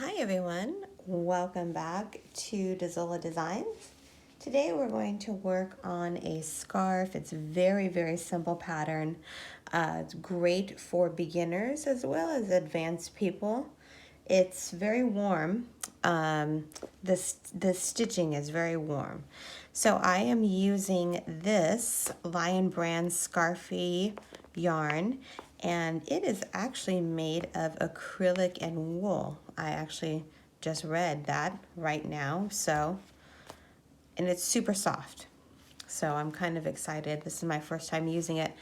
Hi everyone, welcome back to Dazola Designs. Today we're going to work on a scarf. It's a very simple pattern. It's great for beginners as well as advanced people. It's very warm. The stitching is very warm. So I am using this Lion Brand Scarfy yarn, and it is actually made of acrylic and wool. I actually just read that right now, and it's super soft. So I'm kind of excited. This is my first time using it.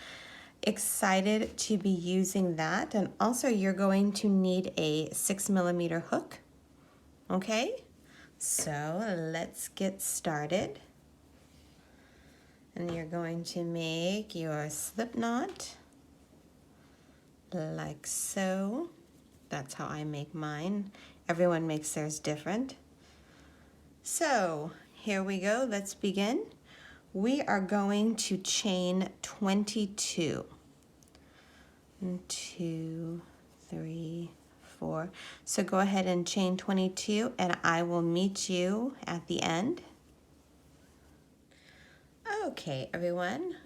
Excited to be using that. And also you're going to need a 6mm hook. Okay, so let's get started. And you're going to make your slip knot like so. That's how I make mine. Everyone makes theirs different. So here we go, let's begin. We are going to chain 22. 2, 3, 4. So go ahead and chain 22 and I will meet you at the end. Okay, everyone,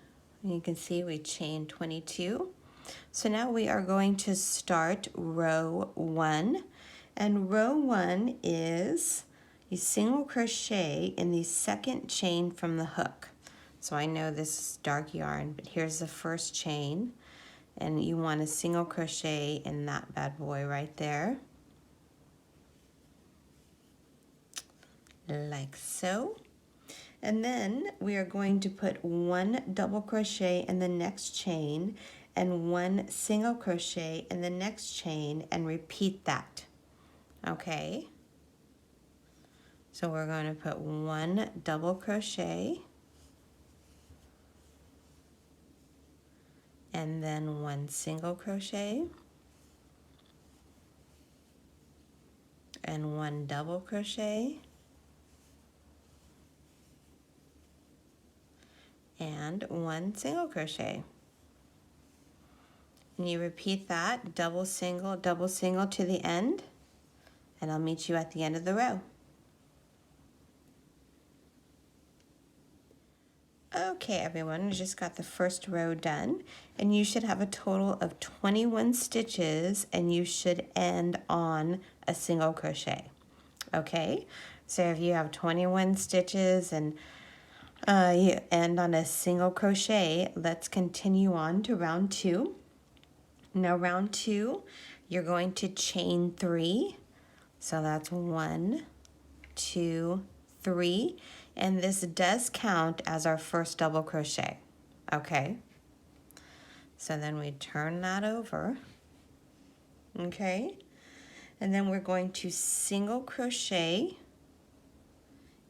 you can see we chained 22. So now we are going to start row 1. And row 1 is you single crochet in the second chain from the hook. So I know this is dark yarn, but here's the first chain. And you want to single crochet in that bad boy right there. Like so. And then we are going to put 1 double crochet in the next chain and 1 single crochet in the next chain and repeat that. Okay? So we're going to put 1 double crochet and then 1 single crochet and 1 double crochet and 1 single crochet. And you repeat that double single to the end, and I'll meet you at the end of the row. Okay, everyone, we just got the first row done, and you should have a total of 21 stitches, and you should end on a single crochet. Okay, so if you have 21 stitches and you end on a single crochet, let's continue on to round 2. Now round 2, you're going to chain 3. So that's 1, 2, 3. And this does count as our first double crochet. Okay. So then we turn that over. Okay. And then we're going to single crochet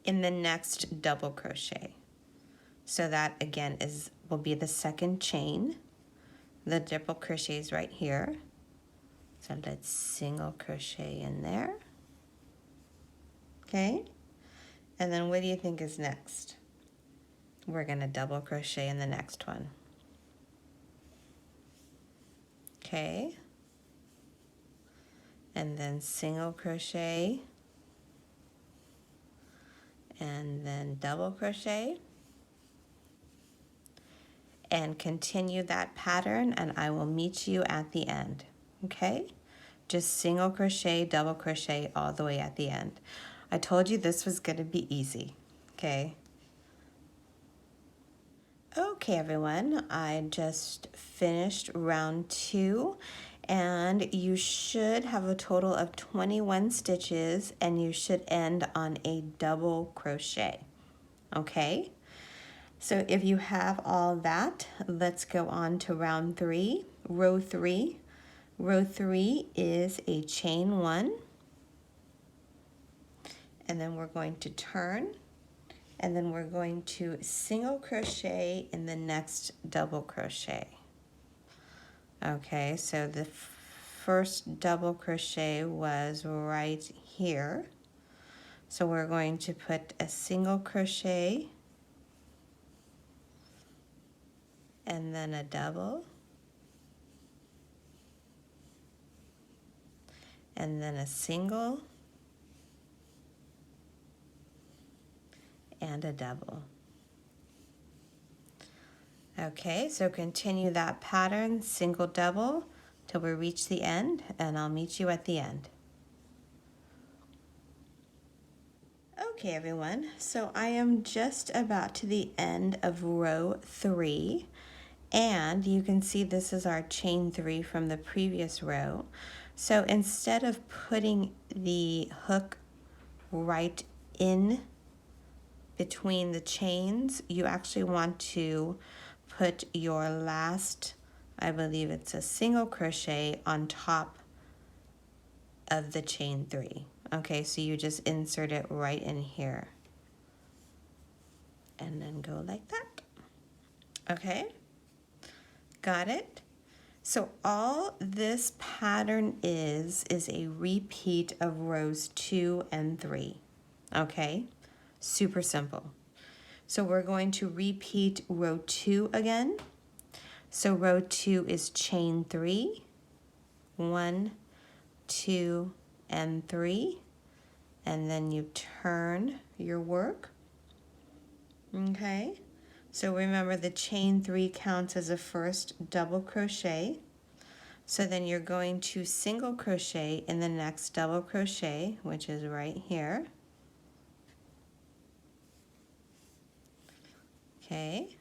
in the next double crochet. So that again will be the second chain. The double crochet is right here. So let's single crochet in there. Okay. And then what do you think is next? We're going to double crochet in the next one. Okay. And then single crochet. And then double crochet. And continue that pattern, and I will meet you at the end. Okay? Just single crochet, double crochet all the way at the end. I told you this was going to be easy. Okay? Okay, everyone, I just finished round 2, and you should have a total of 21 stitches, and you should end on a double crochet. Okay? So if you have all that, let's go on to round 3, row 3. Row 3 is a chain 1, and then we're going to turn, and then we're going to single crochet in the next double crochet. Okay, so the first double crochet was right here. So we're going to put a single crochet and then a double, and then a single, and a double. Okay, so continue that pattern, single, double, till we reach the end, and I'll meet you at the end. Okay, everyone, so I am just about to the end of row 3, and you can see this is our chain 3 from the previous row. So instead of putting the hook right in between the chains, you actually want to put your last, I believe it's a single crochet on top of the chain 3. Okay, so you just insert it right in here and then go like that. Okay, got it? So all this pattern is a repeat of rows 2 and 3. Okay, super simple. So we're going to repeat row 2 again. So row 2 is chain 3, 1, 2, and 3, and then you turn your work. Okay, so remember the chain 3 counts as a first double crochet. So then you're going to single crochet in the next double crochet, which is right here. Okay,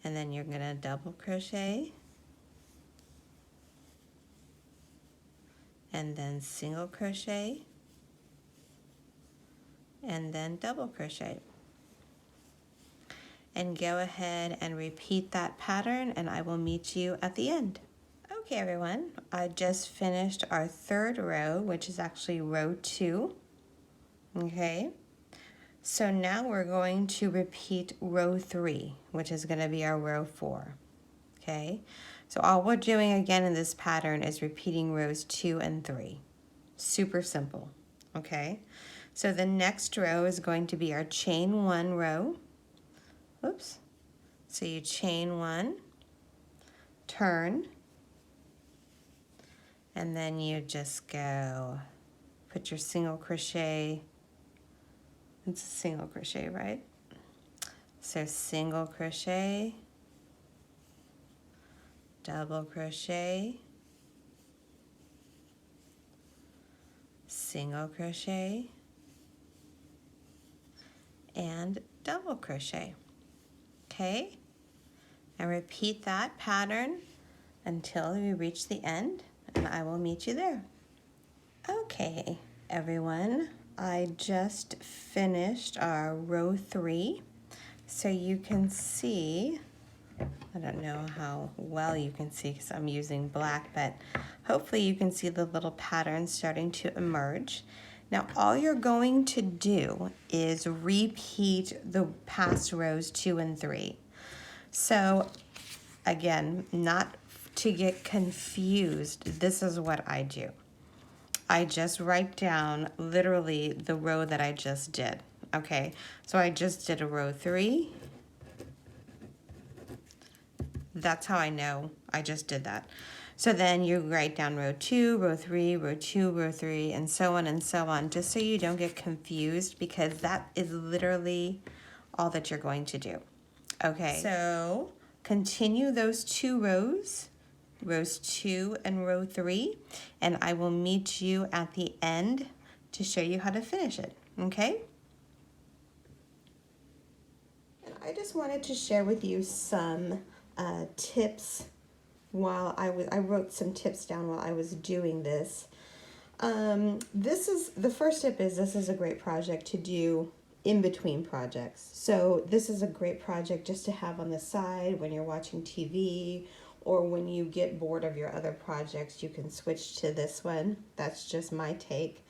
and then you're gonna double crochet and then single crochet and then double crochet. And go ahead and repeat that pattern, and I will meet you at the end. Okay, everyone, I just finished our third row, which is actually row 2. Okay, so now we're going to repeat row 3, which is going to be our row 4. Okay, so all we're doing again in this pattern is repeating rows 2 and 3. Super simple. Okay, so the next row is going to be our chain 1 row. Oops. So you chain 1, turn, and then you just go, put your single crochet, it's a single crochet, right? So single crochet, double crochet, single crochet, and double crochet. Okay, and repeat that pattern until you reach the end, and I will meet you there. Okay, everyone, I just finished our row 3, so you can see, I don't know how well you can see because I'm using black, but hopefully you can see the little pattern starting to emerge. Now all you're going to do is repeat the past rows 2 and 3. So again, not to get confused, this is what I do. I just write down literally the row that I just did. Okay, so I just did a row 3. That's how I know I just did that. So then you write down row 2, row 3, row 2, row 3, and so on, just so you don't get confused, because that is literally all that you're going to do. Okay, so continue those 2 rows, rows 2 and row 3, and I will meet you at the end to show you how to finish it, okay? And I just wanted to share with you some tips while I wrote some tips down while I was doing this. The first tip is this is a great project to do in between projects. So this is a great project just to have on the side when you're watching TV, or when you get bored of your other projects, you can switch to this one. That's just my take.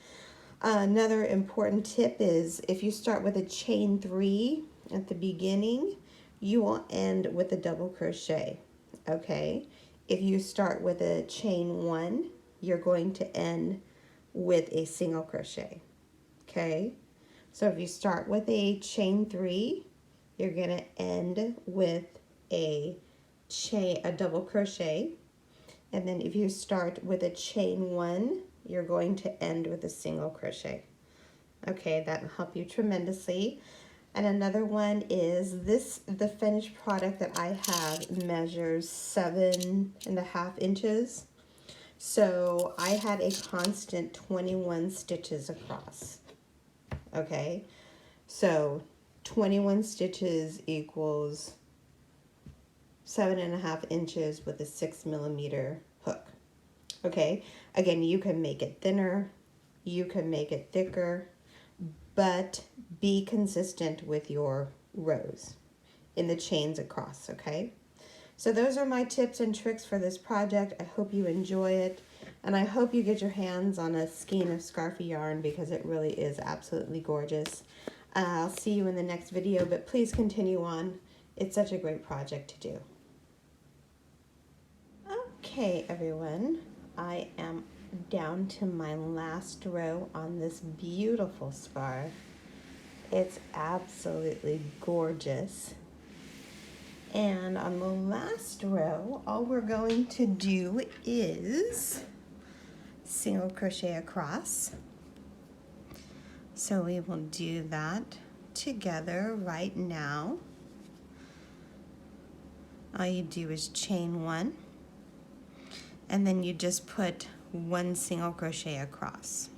Another important tip is if you start with a chain 3 at the beginning, you will end with a double crochet, okay? If you start with a chain 1, you're going to end with a single crochet, okay? So if you start with a chain 3, you're gonna end with a double crochet. And then if you start with a chain 1, you're going to end with a single crochet. Okay, that will help you tremendously. And another one is this, the finished product that I have measures 7.5 inches. So I had a constant 21 stitches across. Okay, so 21 stitches equals 7.5 inches with a 6mm hook. Okay, again, you can make it thinner, you can make it thicker, but be consistent with your rows in the chains across, okay? So those are my tips and tricks for this project. I hope you enjoy it, and I hope you get your hands on a skein of scarfy yarn because it really is absolutely gorgeous. I'll see you in the next video, but please continue on. It's such a great project to do. Okay, everyone, I am down to my last row on this beautiful scarf. It's absolutely gorgeous. And on the last row, all we're going to do is single crochet across. So we will do that together right now. All you do is chain one, and then you just put one single crochet across,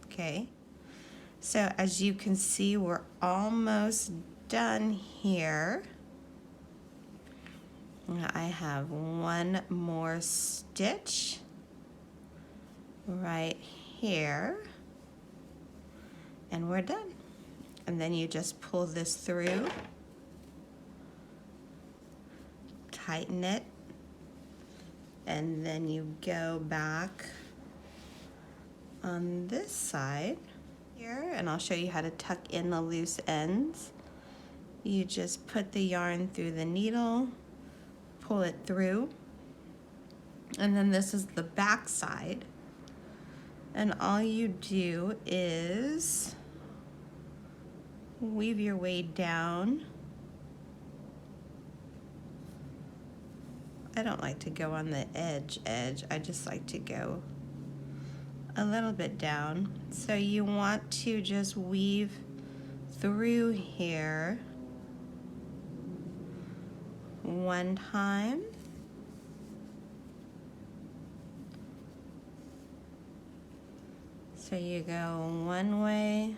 okay? So as you can see, we're almost done here. I have one more stitch right here, and we're done. And then you just pull this through, tighten it, and then you go back on this side here, and I'll show you how to tuck in the loose ends. You just put the yarn through the needle, pull it through, and then this is the back side, and all you do is weave your way down. I don't like to go on the edge, I just like to go a little bit down. So you want to just weave through here one time, so you go one way,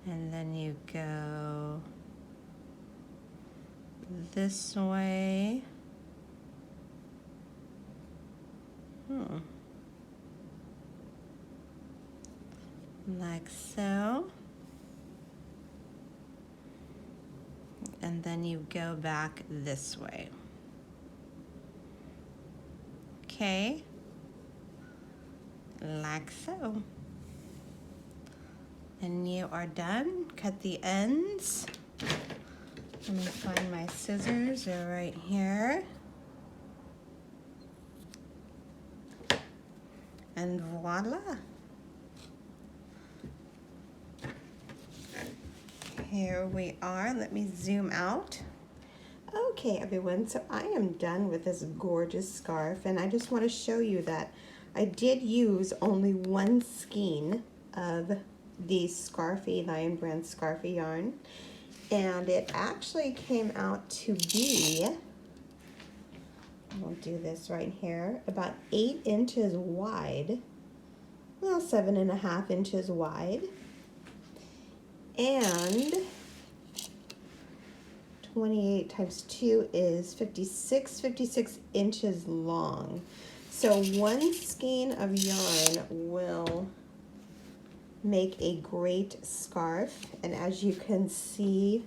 and then you go this way. Like so. And then you go back this way. Okay, like so. And you are done. Cut the ends. Let me find my scissors, they're right here. And voila. Here we are. Let me zoom out. Okay, everyone, so I am done with this gorgeous scarf, and I just want to show you that I did use only one skein of the Scarfy, Lion Brand Scarfy yarn, and it actually came out to be, we'll do this right here, about 8 inches wide, well, 7.5 inches wide, and 28 times 2 is 56 inches long. So one skein of yarn will make a great scarf, and as you can see,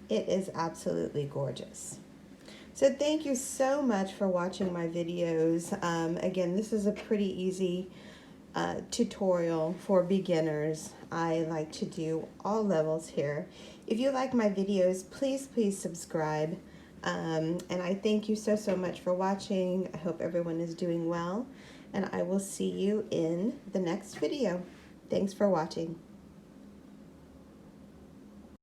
it is absolutely gorgeous. So thank you so much for watching my videos. Again, this is a pretty easy tutorial for beginners. I like to do all levels here. If you like my videos, please subscribe. And I thank you so much for watching. I hope everyone is doing well, and I will see you in the next video. Thanks for watching.